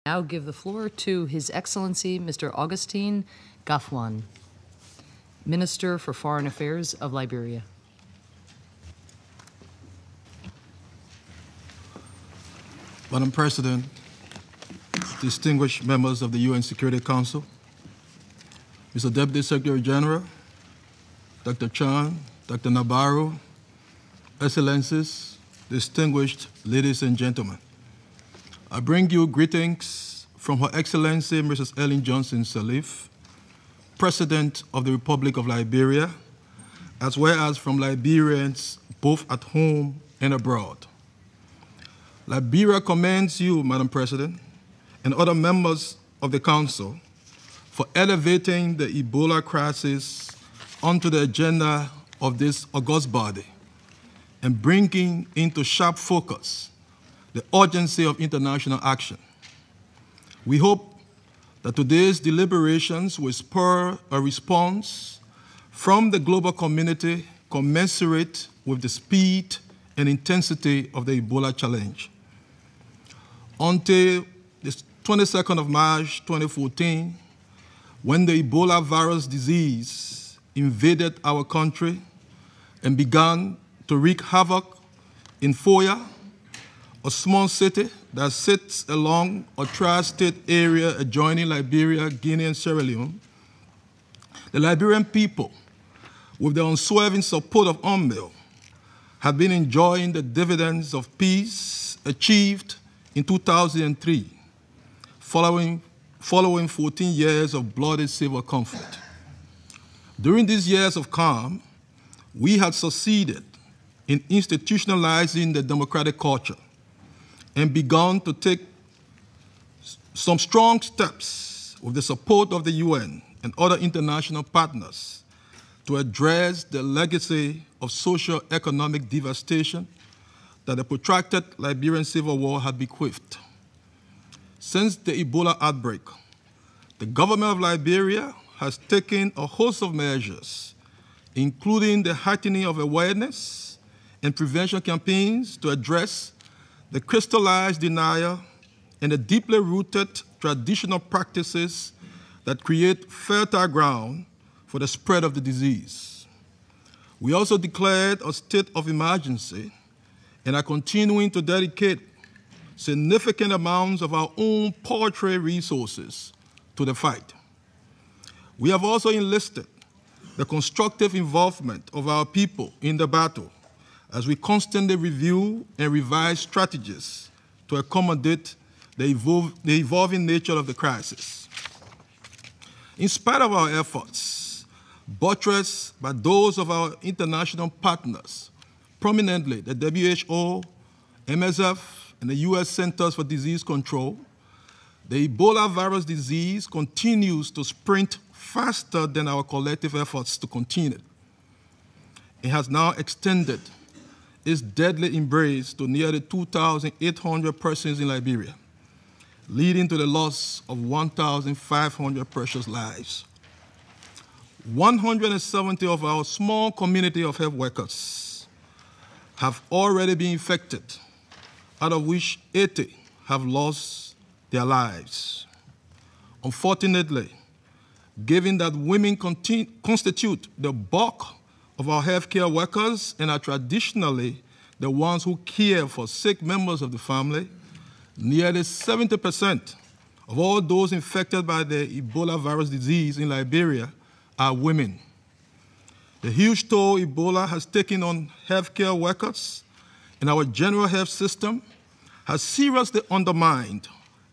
Now give the floor to His Excellency Mr. Augustine Ngafuan, Minister for Foreign Affairs of Liberia. Madam President, distinguished members of the UN Security Council, Mr. Deputy Secretary General, Dr. Chan, Dr. Nabarro, Excellencies, distinguished ladies and gentlemen, I bring you greetings from Her Excellency Mrs. Ellen Johnson Sirleaf, President of the Republic of Liberia, as well as from Liberians both at home and abroad. Liberia commends you, Madam President, and other members of the Council for elevating the Ebola crisis onto the agenda of this august body and bringing into sharp focus the urgency of international action. We hope that today's deliberations will spur a response from the global community commensurate with the speed and intensity of the Ebola challenge. Until the 22nd of March 2014, when the Ebola virus disease invaded our country and began to wreak havoc in Foya, a small city that sits along a tri-state area adjoining Liberia, Guinea, and Sierra Leone, the Liberian people, with the unswerving support of UNMEER, have been enjoying the dividends of peace achieved in 2003, following 14 years of bloody civil conflict. During these years of calm, we had succeeded in institutionalizing the democratic culture and begun to take some strong steps with the support of the UN and other international partners to address the legacy of socio-economic devastation that the protracted Liberian civil war had bequeathed. Since the Ebola outbreak, the government of Liberia has taken a host of measures, including the heightening of awareness and prevention campaigns to address the crystallized denial and the deeply rooted traditional practices that create fertile ground for the spread of the disease. We also declared a state of emergency and are continuing to dedicate significant amounts of our own paltry resources to the fight. We have also enlisted the constructive involvement of our people in the battle as we constantly review and revise strategies to accommodate the evolving nature of the crisis. In spite of our efforts, buttressed by those of our international partners, prominently the WHO, MSF, and the U.S. Centers for Disease Control, the Ebola virus disease continues to sprint faster than our collective efforts to contain it. It has now extended its deadly embrace to nearly 2,800 persons in Liberia, leading to the loss of 1,500 precious lives. 170 of our small community of health workers have already been infected, out of which 80 have lost their lives. Unfortunately, given that women constitute the bulk of our healthcare workers and are traditionally the ones who care for sick members of the family, nearly 70% of all those infected by the Ebola virus disease in Liberia are women. The huge toll Ebola has taken on healthcare workers and our general health system has seriously undermined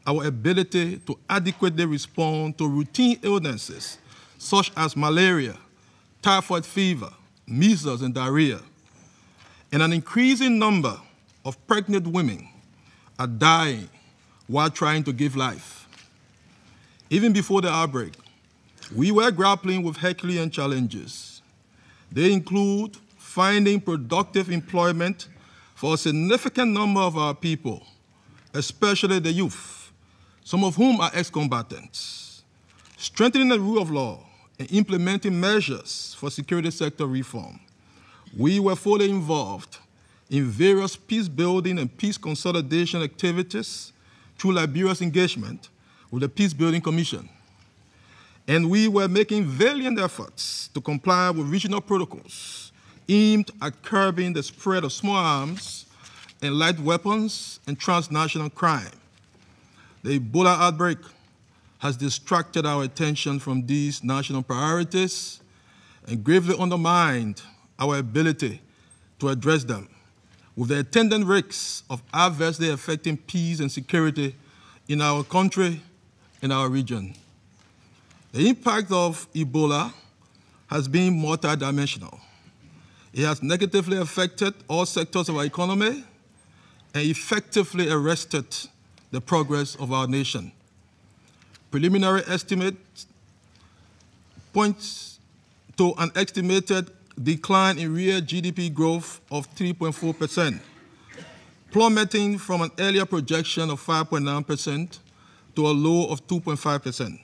our ability to adequately respond to routine illnesses such as malaria, typhoid fever, measles, and diarrhea. And an increasing number of pregnant women are dying while trying to give life. Even before the outbreak, we were grappling with Herculean challenges. They include finding productive employment for a significant number of our people, especially the youth, some of whom are ex-combatants, strengthening the rule of law, and implementing measures for security sector reform. We were fully involved in various peace-building and peace consolidation activities through Liberia's engagement with the Peace-Building Commission. And we were making valiant efforts to comply with regional protocols aimed at curbing the spread of small arms and light weapons and transnational crime. The Ebola outbreak has distracted our attention from these national priorities and gravely undermined our ability to address them, with the attendant risks of adversely affecting peace and security in our country and our region. The impact of Ebola has been multidimensional. It has negatively affected all sectors of our economy and effectively arrested the progress of our nation. Preliminary estimate points to an estimated decline in real GDP growth of 3.4%, plummeting from an earlier projection of 5.9% to a low of 2.5%.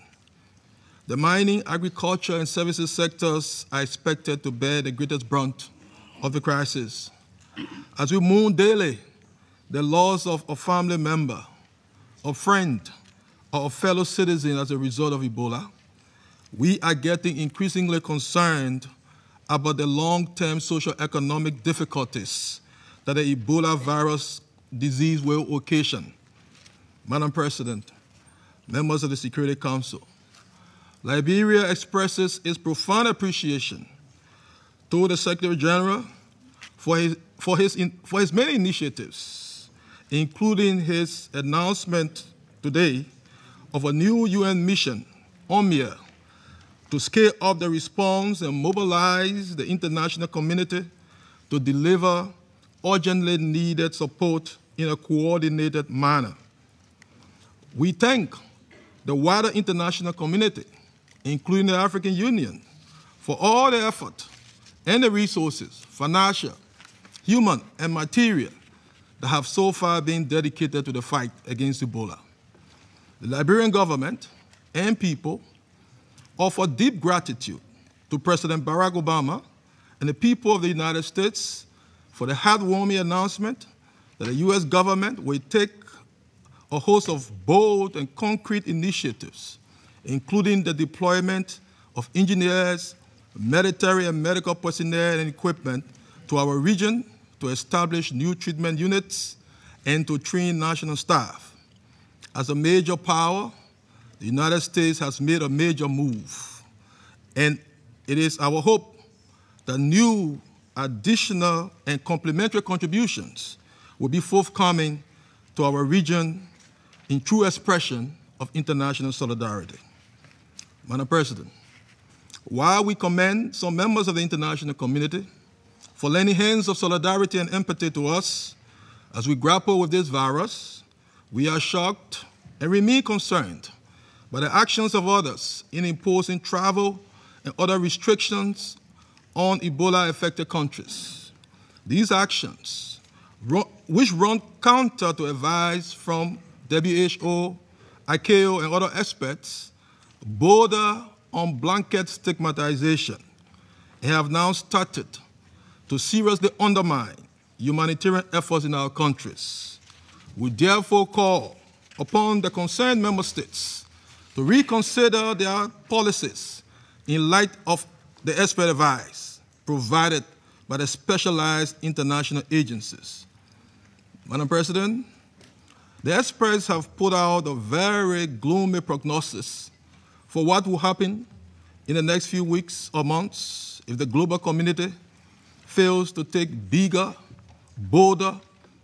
The mining, agriculture, and services sectors are expected to bear the greatest brunt of the crisis. As we mourn daily the loss of a family member, a friend, or a fellow citizen as a result of Ebola, we are getting increasingly concerned about the long-term socio-economic difficulties that the Ebola virus disease will occasion. Madam President, members of the Security Council, Liberia expresses its profound appreciation to the Secretary General for his many initiatives, including his announcement today of a new UN mission, UNMEER, to scale up the response and mobilize the international community to deliver urgently needed support in a coordinated manner. We thank the wider international community, including the African Union, for all the effort and the resources, financial, human, and material, that have so far been dedicated to the fight against Ebola. The Liberian government and people offer deep gratitude to President Barack Obama and the people of the United States for the heartwarming announcement that the U.S. government will take a host of bold and concrete initiatives, including the deployment of engineers, military and medical personnel and equipment to our region to establish new treatment units and to train national staff. As a major power, the United States has made a major move, and it is our hope that new, additional, and complementary contributions will be forthcoming to our region in true expression of international solidarity. Madam President, while we commend some members of the international community for lending hands of solidarity and empathy to us as we grapple with this virus, we are shocked and remain concerned by the actions of others in imposing travel and other restrictions on Ebola-affected countries. These actions, which run counter to advice from WHO, ICAO, and other experts, border on blanket stigmatization and have now started to seriously undermine humanitarian efforts in our countries. We therefore call upon the concerned member states to reconsider their policies in light of the expert advice provided by the specialized international agencies. Madam President, the experts have put out a very gloomy prognosis for what will happen in the next few weeks or months if the global community fails to take bigger, bolder,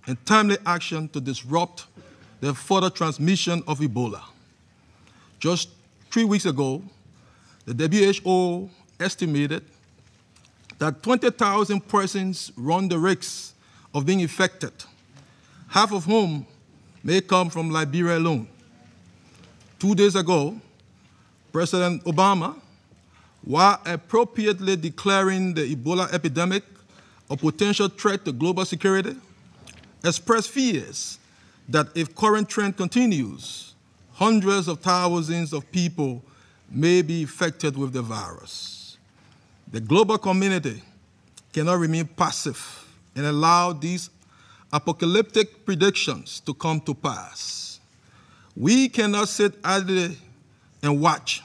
and timely action to disrupt the further transmission of Ebola. Just 3 weeks ago, the WHO estimated that 20,000 persons run the risk of being infected, half of whom may come from Liberia alone. 2 days ago, President Obama, while appropriately declaring the Ebola epidemic a potential threat to global security, expressed fears that if current trend continues, hundreds of thousands of people may be infected with the virus. The global community cannot remain passive and allow these apocalyptic predictions to come to pass. We cannot sit idly and watch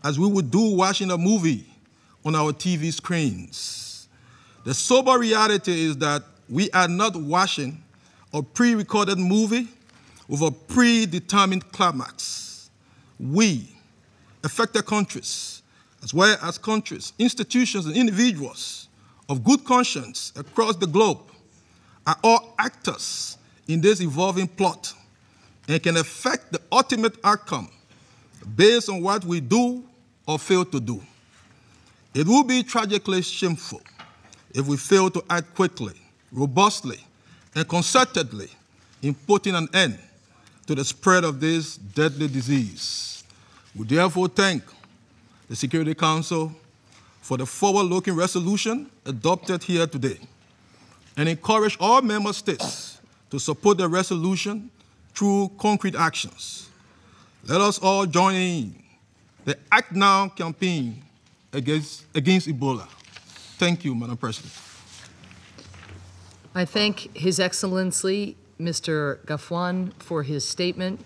as we would do watching a movie on our TV screens. The sober reality is that we are not watching a pre-recorded movie with a predetermined climax. We, affected countries, as well as countries, institutions, and individuals of good conscience across the globe, are all actors in this evolving plot and can affect the ultimate outcome based on what we do or fail to do. It will be tragically shameful if we fail to act quickly, robustly, and concertedly in putting an end to the spread of this deadly disease. We therefore thank the Security Council for the forward-looking resolution adopted here today and encourage all member states to support the resolution through concrete actions. Let us all join in the Act Now campaign against Ebola. Thank you, Madam President. I thank His Excellency, Mr. Ngafuan, for his statement.